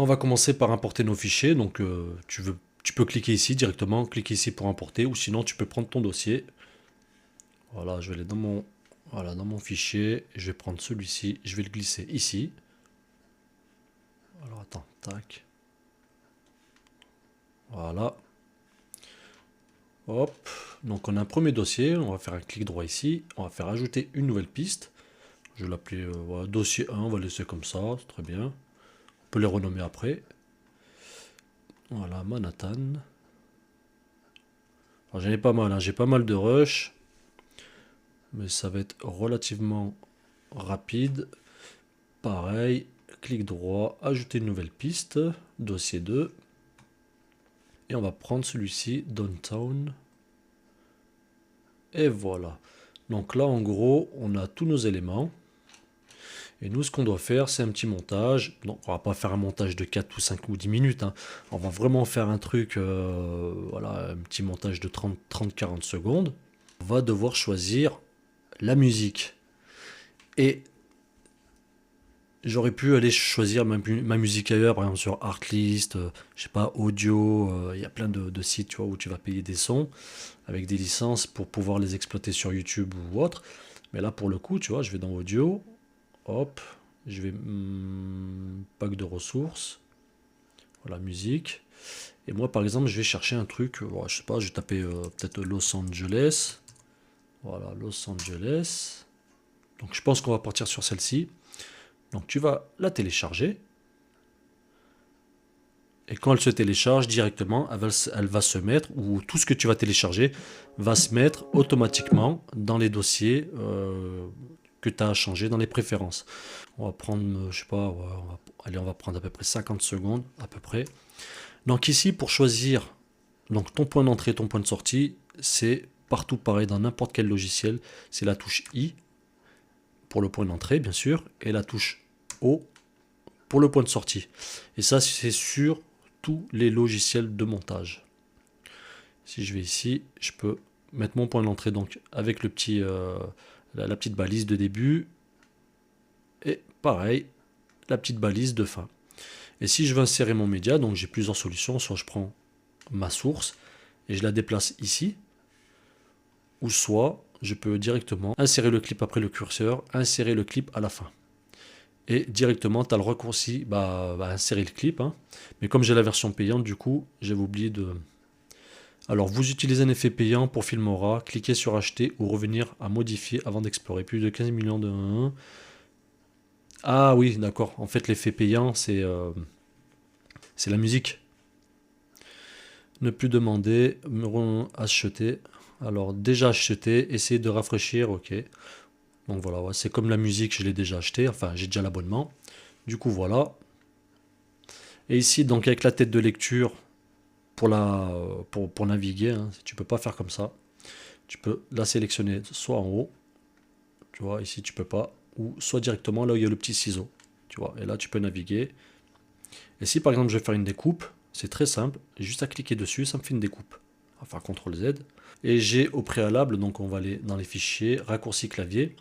Maintenant, on va commencer par importer nos fichiers. Donc, tu peux cliquer ici directement, cliquer ici pour importer, ou sinon tu peux prendre ton dossier. Voilà, je vais aller dans mon fichier. Je vais prendre celui-ci, je vais le glisser ici. Alors attends, tac. Voilà. Hop. Donc on a un premier dossier, on va faire un clic droit ici. On va faire ajouter une nouvelle piste. Je vais l'appeler voilà, dossier 1, on va laisser comme ça, c'est très bien. On peut les renommer après. Voilà, Manhattan. Alors, j'en ai pas mal, hein. J'ai pas mal de rush. Mais ça va être relativement rapide. Pareil, clic droit, ajouter une nouvelle piste, dossier 2. Et on va prendre celui-ci, Downtown. Et voilà. Donc là, en gros, on a tous nos éléments. Et nous, ce qu'on doit faire, c'est un petit montage. Donc, on va pas faire un montage de 4 ou 5 ou 10 minutes, hein. On va vraiment faire un truc, voilà, un petit montage de 30-40 secondes. On va devoir choisir la musique. Et j'aurais pu aller choisir ma musique ailleurs, par exemple sur Artlist, je sais pas, Audio, il y a plein de sites, tu vois, où tu vas payer des sons avec des licences pour pouvoir les exploiter sur YouTube ou autre. Mais là, pour le coup, tu vois, je vais dans Audio, hop, je vais pack de ressources, voilà, musique. Et moi, par exemple, je vais chercher un truc, je sais pas, je vais taper peut-être Los Angeles. Voilà, Los Angeles. Donc je pense qu'on va partir sur celle-ci. Donc tu vas la télécharger. Et quand elle se télécharge directement, elle va se mettre, ou tout ce que tu vas télécharger va se mettre automatiquement dans les dossiers que tu as à changer dans les préférences. On va prendre, je sais pas, allez, on va prendre à peu près 50 secondes, à peu près. Donc ici, pour choisir donc ton point d'entrée, ton point de sortie, c'est partout pareil dans n'importe quel logiciel. C'est la touche I pour le point d'entrée, bien sûr, et la touche O pour le point de sortie. Et ça, c'est sur tous les logiciels de montage. Si je vais ici, je peux mettre mon point d'entrée donc avec le petit, la petite balise de début et pareil, la petite balise de fin. Et si je veux insérer mon média, donc j'ai plusieurs solutions, soit je prends ma source et je la déplace ici, ou soit je peux directement insérer le clip après le curseur, insérer le clip à la fin. Et directement, tu as le raccourci, insérer le clip. Hein. Mais comme j'ai la version payante, du coup, j'avais oublié de... Alors, vous utilisez un effet payant pour Filmora, cliquez sur acheter ou revenir à modifier avant d'explorer. Plus de 15 millions de... Ah oui, d'accord. En fait, l'effet payant, c'est la musique. Ne plus demander, acheter. Alors, déjà acheté, essayez de rafraîchir, ok. Donc voilà, ouais, c'est comme la musique, je l'ai déjà acheté, enfin, j'ai déjà l'abonnement. Du coup, voilà. Et ici, donc avec la tête de lecture, pour naviguer, hein, tu peux pas faire comme ça. Tu peux la sélectionner soit en haut, tu vois, ici tu peux pas, ou soit directement là où il y a le petit ciseau, tu vois, et là tu peux naviguer. Et si par exemple je vais faire une découpe, c'est très simple, j'ai juste à cliquer dessus, ça me fait une découpe. Enfin, CTRL Z. Et j'ai au préalable, donc on va aller dans les fichiers, raccourci clavier.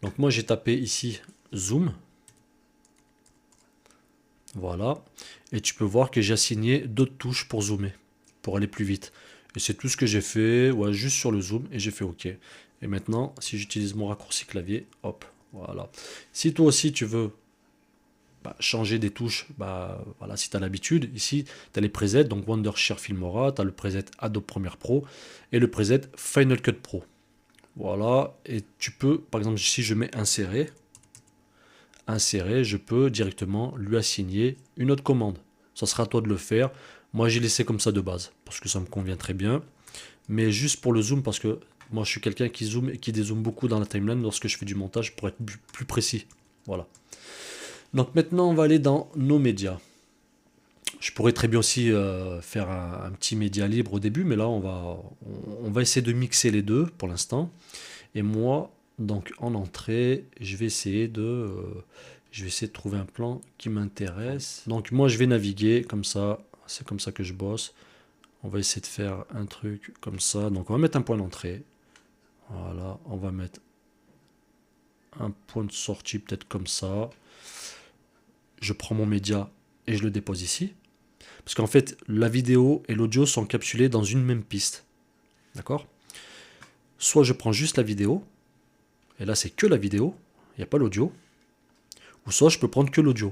Donc moi j'ai tapé ici Zoom. Voilà. Et tu peux voir que j'ai assigné d'autres touches pour zoomer, pour aller plus vite. Et c'est tout ce que j'ai fait, ouais, juste sur le zoom, et j'ai fait OK. Et maintenant, si j'utilise mon raccourci clavier, hop, voilà. Si toi aussi tu veux changer des touches, voilà, si tu as l'habitude, ici tu as les presets, donc Wondershare Filmora, tu as le preset Adobe Premiere Pro et le preset Final Cut Pro. Voilà, et tu peux, par exemple, si je mets insérer, je peux directement lui assigner une autre commande. Ça sera à toi de le faire. Moi, j'ai laissé comme ça de base, parce que ça me convient très bien. Mais juste pour le zoom, parce que moi, je suis quelqu'un qui zoome et qui dézoome beaucoup dans la timeline lorsque je fais du montage pour être plus précis. Voilà. Donc maintenant, on va aller dans nos médias. Je pourrais très bien aussi faire un petit média libre au début, mais là, on va essayer de mixer les deux pour l'instant. Et moi, donc en entrée, je vais essayer de trouver un plan qui m'intéresse. Donc moi, je vais naviguer comme ça. C'est comme ça que je bosse. On va essayer de faire un truc comme ça. Donc on va mettre un point d'entrée. Voilà, on va mettre un point de sortie peut-être comme ça. Je prends mon média et je le dépose ici. Parce qu'en fait, la vidéo et l'audio sont encapsulés dans une même piste. D'accord? Soit je prends juste la vidéo, et là c'est que la vidéo, il n'y a pas l'audio. Ou soit je peux prendre que l'audio.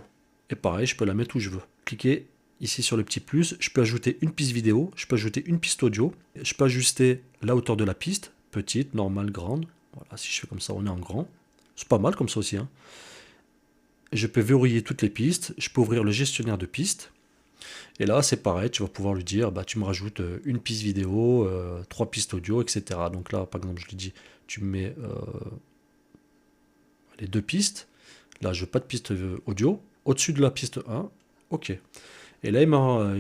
Et pareil, je peux la mettre où je veux. Cliquez ici sur le petit plus, je peux ajouter une piste vidéo, je peux ajouter une piste audio, je peux ajuster la hauteur de la piste, petite, normale, grande. Voilà, si je fais comme ça, on est en grand. C'est pas mal comme ça aussi, hein. Je peux verrouiller toutes les pistes, je peux ouvrir le gestionnaire de pistes. Et là, c'est pareil, tu vas pouvoir lui dire, bah, tu me rajoutes une piste vidéo, 3 pistes audio, etc. Donc là, par exemple, je lui dis, tu me mets les 2 pistes. Là, je veux pas de piste audio. Au-dessus de la piste 1, ok. Et là,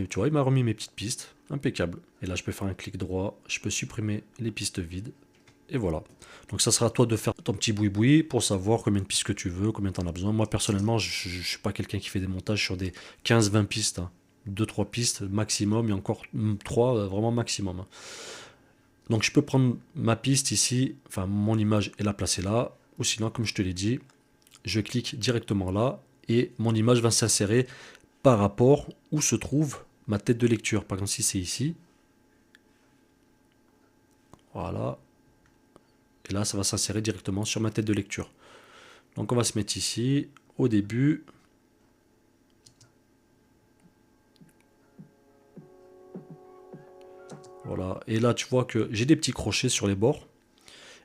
tu vois, il m'a remis mes petites pistes, impeccable. Et là, je peux faire un clic droit, je peux supprimer les pistes vides. Et voilà. Donc ça sera à toi de faire ton petit boui-boui pour savoir combien de pistes que tu veux, combien tu en as besoin. Moi, personnellement, je ne suis pas quelqu'un qui fait des montages sur des 15-20 pistes, hein. 2-3 pistes maximum, et encore 3 vraiment maximum, hein. Donc je peux prendre ma piste ici, enfin mon image et la placer là, ou sinon comme je te l'ai dit, je clique directement là et mon image va s'insérer par rapport où se trouve ma tête de lecture. Par exemple si c'est ici, voilà, et là ça va s'insérer directement sur ma tête de lecture. Donc on va se mettre ici, au début. Voilà, et là tu vois que j'ai des petits crochets sur les bords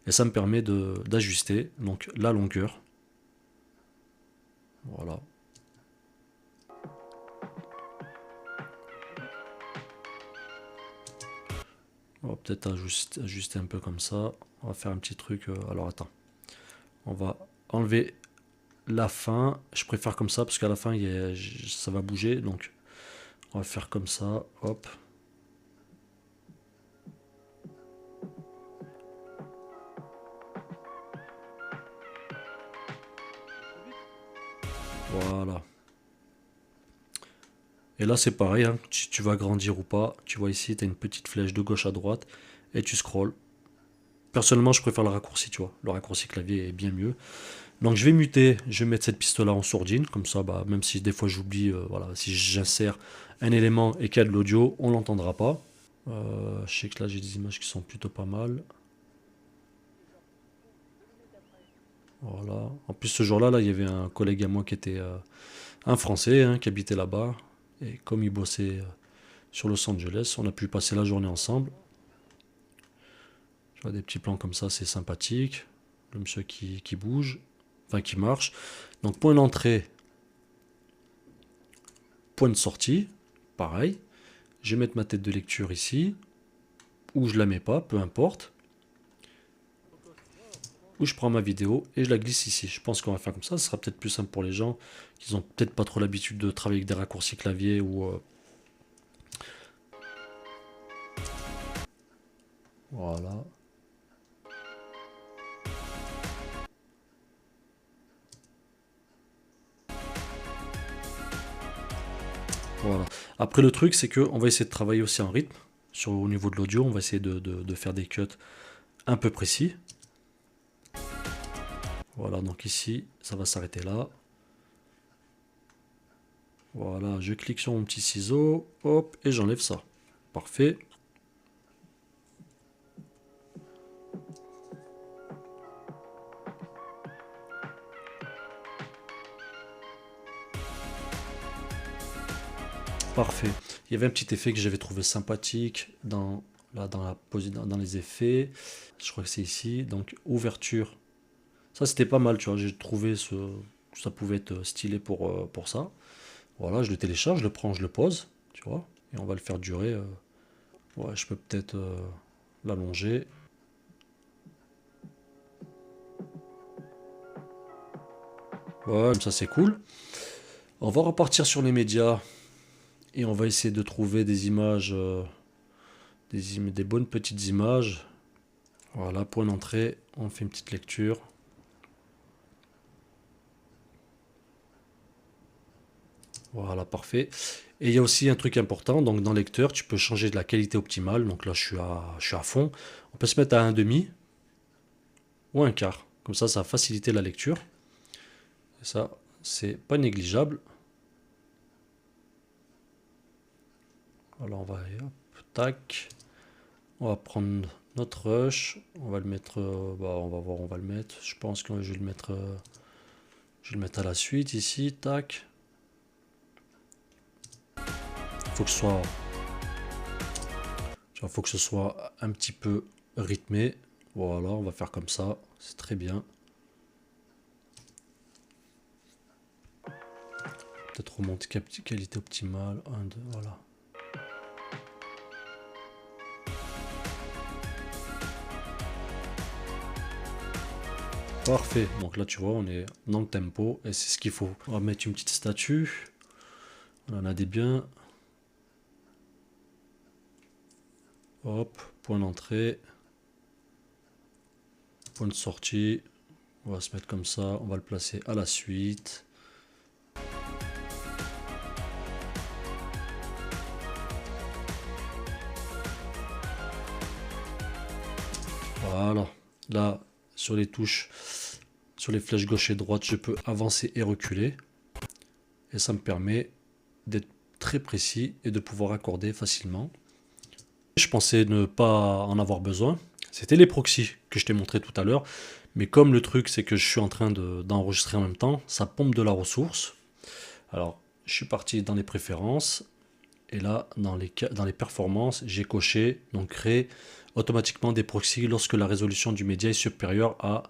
et ça me permet d'ajuster donc la longueur. Voilà. On va peut-être ajuster un peu comme ça. On va faire un petit truc. Alors attends, on va enlever la fin. Je préfère comme ça parce qu'à la fin ça va bouger, donc on va faire comme ça. Hop. Voilà. Et là c'est pareil, hein. Si tu vas grandir ou pas, tu vois ici tu as une petite flèche de gauche à droite et tu scrolls. Personnellement je préfère le raccourci, tu vois. Le raccourci clavier est bien mieux. Donc je vais muter, je vais mettre cette piste là en sourdine, comme ça bah, même si des fois j'oublie, voilà, si j'insère un élément et qu'il y a de l'audio, on l'entendra pas. Je sais que là j'ai des images qui sont plutôt pas mal. Voilà. En plus ce jour-là, là, il y avait un collègue à moi qui était un Français, hein, qui habitait là-bas. Et comme il bossait sur Los Angeles, on a pu passer la journée ensemble. Tu vois, des petits plans comme ça, c'est sympathique. Le monsieur qui bouge, enfin qui marche. Donc point d'entrée, point de sortie, pareil. Je vais mettre ma tête de lecture ici, ou je la mets pas, peu importe. Ou je prends ma vidéo et je la glisse ici. Je pense qu'on va faire comme ça. Ce sera peut-être plus simple pour les gens qui n'ont peut-être pas trop l'habitude de travailler avec des raccourcis clavier ou... Voilà. Voilà. Après le truc c'est que on va essayer de travailler aussi en rythme. Au niveau de l'audio, on va essayer de faire des cuts un peu précis. Voilà, donc ici, ça va s'arrêter là. Voilà, je clique sur mon petit ciseau, hop, et j'enlève ça. Parfait. Parfait. Il y avait un petit effet que j'avais trouvé sympathique dans les effets. Je crois que c'est ici. Donc, ouverture. Ça, c'était pas mal, tu vois. J'ai trouvé ça pouvait être stylé pour ça. Voilà, je le télécharge, je le prends, je le pose, tu vois. Et on va le faire durer. Ouais, je peux peut-être l'allonger. Ouais, comme ça, c'est cool. On va repartir sur les médias et on va essayer de trouver des images, des bonnes petites images. Voilà, pour une entrée, on fait une petite lecture. Voilà, parfait. Et il y a aussi un truc important, donc dans lecteur, tu peux changer de la qualité optimale. Donc là, je suis à fond. On peut se mettre à un demi ou un quart. Comme ça va faciliter la lecture. Et ça, c'est pas négligeable. Alors on va, hop, tac. On va prendre notre rush. On va le mettre, on va voir, on va le mettre. Je pense que je vais le mettre, à la suite ici, tac. Faut que ce soit, faut que ce soit un petit peu rythmé. Voilà, on va faire comme ça, c'est très bien. Peut-être remonter qualité optimale, 1, 2, voilà. Parfait, donc là tu vois on est dans le tempo et c'est ce qu'il faut. On va mettre une petite statue, on en a des biens. Hop, point d'entrée, point de sortie, on va se mettre comme ça, on va le placer à la suite. Voilà, là sur les touches, sur les flèches gauche et droite, je peux avancer et reculer. Et ça me permet d'être très précis et de pouvoir accorder facilement. Je pensais ne pas en avoir besoin. C'était les proxys que je t'ai montré tout à l'heure. Mais comme le truc, c'est que je suis en train d'enregistrer en même temps, ça pompe de la ressource. Alors, je suis parti dans les préférences. Et là, dans les performances, j'ai coché, donc créer automatiquement des proxys lorsque la résolution du média est supérieure à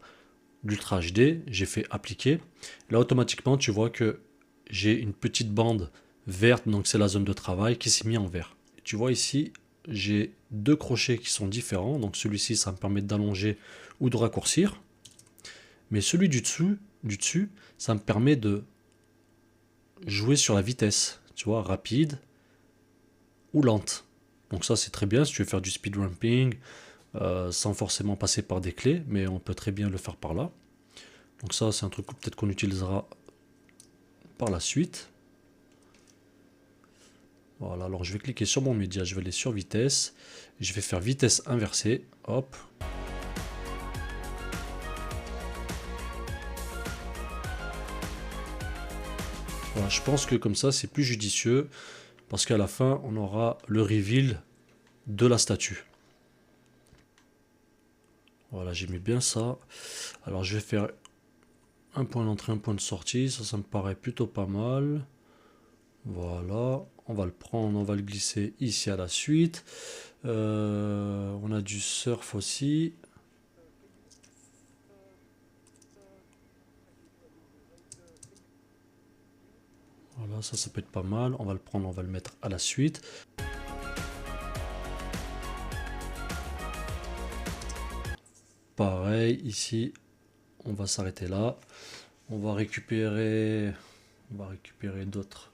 l'Ultra HD. J'ai fait appliquer. Là, automatiquement, tu vois que j'ai une petite bande verte, donc c'est la zone de travail qui s'est mise en vert. Tu vois ici, j'ai deux crochets qui sont différents. Donc celui-ci, ça me permet d'allonger ou de raccourcir. Mais celui du dessus, ça me permet de jouer sur la vitesse. Tu vois, rapide ou lente. Donc ça, c'est très bien si tu veux faire du speed ramping sans forcément passer par des clés. Mais on peut très bien le faire par là. Donc ça, c'est un truc peut-être qu'on utilisera par la suite. Voilà, alors je vais cliquer sur mon média, je vais aller sur vitesse, je vais faire vitesse inversée, hop. Voilà, je pense que comme ça c'est plus judicieux, parce qu'à la fin on aura le reveal de la statue. Voilà, j'ai mis bien ça. Alors je vais faire un point d'entrée, un point de sortie, ça me paraît plutôt pas mal. Voilà, on va le prendre, on va le glisser ici à la suite. On a du surf aussi. Voilà, ça peut être pas mal. On va le prendre, on va le mettre à la suite. Pareil, ici, on va s'arrêter là. On va récupérer d'autres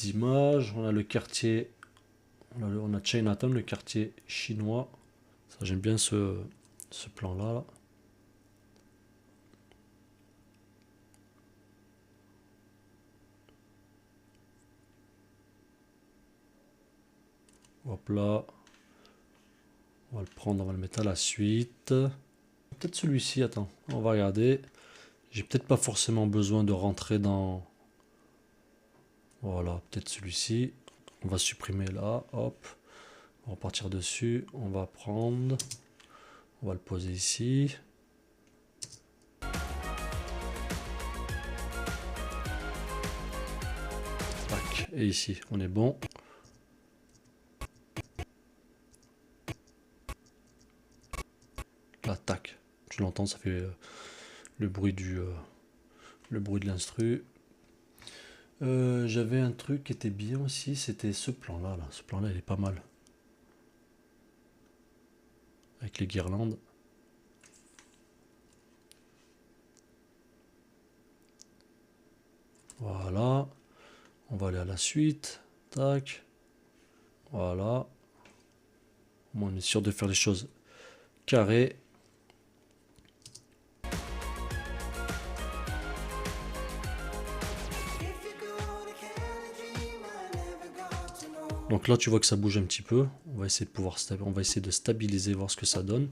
images. On a le quartier, on a Chinatown, le quartier chinois. Ça, j'aime bien ce plan-là. Là. Hop là. On va le prendre, on va le mettre à la suite. Peut-être celui-ci, attends, on va regarder. J'ai peut-être pas forcément besoin de rentrer dans... Voilà, peut-être celui-ci. On va supprimer là, hop. On va partir dessus, on va prendre... On va le poser ici. Tac, et ici, on est bon. Là, tac. Tu l'entends, ça fait le bruit de l'instru. J'avais un truc qui était bien aussi, c'était ce plan-là. Ce plan-là, il est pas mal. Avec les guirlandes. Voilà. On va aller à la suite. Tac. Voilà. Bon, on est sûr de faire les choses carrées. Donc là, tu vois que ça bouge un petit peu. On va essayer de stabiliser, voir ce que ça donne.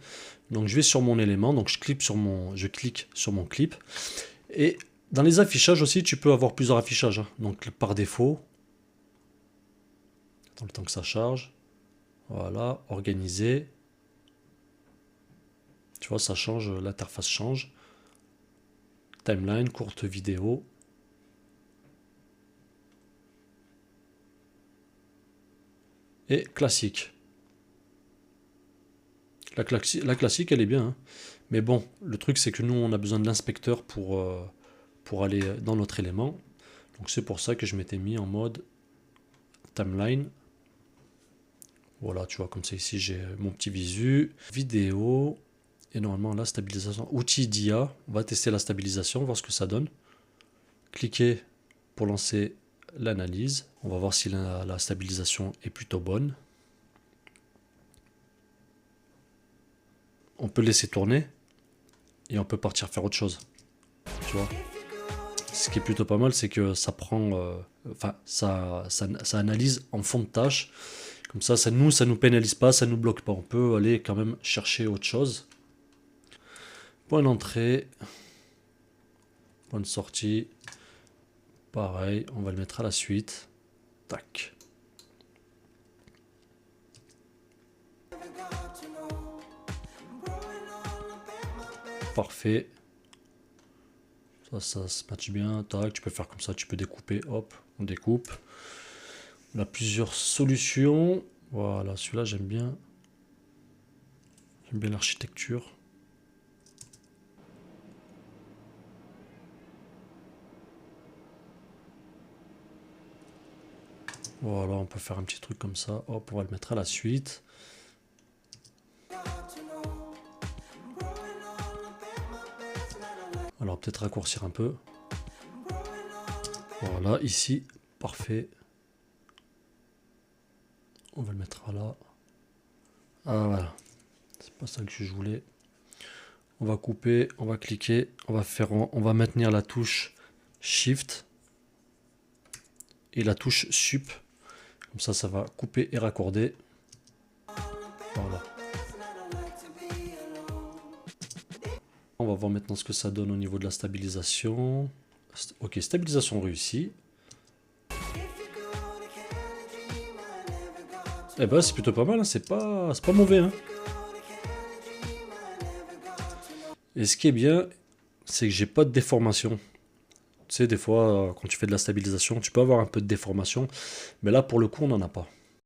Donc je vais sur mon élément, donc je clique sur mon clip. Et dans les affichages aussi, tu peux avoir plusieurs affichages. Hein. Donc par défaut, Dans le temps que ça charge. Voilà, organiser. Tu vois, ça change, l'interface change. Timeline, courte vidéo. Et classique. La classique, elle est bien. Hein. Mais bon, le truc, c'est que nous, on a besoin de l'inspecteur pour aller dans notre élément. Donc c'est pour ça que je m'étais mis en mode timeline. Voilà, tu vois, comme ça ici, j'ai mon petit visu. Vidéo. Et normalement, la stabilisation. Outil d'IA. On va tester la stabilisation, voir ce que ça donne. Cliquez pour lancer l'analyse. On va voir si la stabilisation est plutôt bonne. On peut laisser tourner. Et on peut partir faire autre chose. Tu vois. Ce qui est plutôt pas mal, c'est que ça prend... Enfin, ça analyse en fond de tâche. Comme ça nous pénalise pas, ça nous bloque pas. On peut aller quand même chercher autre chose. Point d'entrée. Point de sortie. Pareil, on va le mettre à la suite. Tac. Parfait. Ça se matche bien. Tac, tu peux faire comme ça, tu peux découper. Hop, on découpe. On a plusieurs solutions. Voilà, celui-là j'aime bien. J'aime bien l'architecture. Voilà, on peut faire un petit truc comme ça. Hop, on va le mettre à la suite. Alors peut-être raccourcir un peu. Voilà, ici, parfait. On va le mettre là. Ah voilà, c'est pas ça que je voulais. On va couper, on va cliquer, on va maintenir la touche Shift et la touche Sup. Comme ça va couper et raccorder. Voilà. On va voir maintenant ce que ça donne au niveau de la stabilisation. Ok, stabilisation réussie. Eh ben c'est plutôt pas mal, hein. C'est pas mauvais. Hein. Et ce qui est bien, c'est que j'ai pas de déformation. Tu sais, des fois, quand tu fais de la stabilisation, tu peux avoir un peu de déformation. Mais là, pour le coup, on n'en a pas.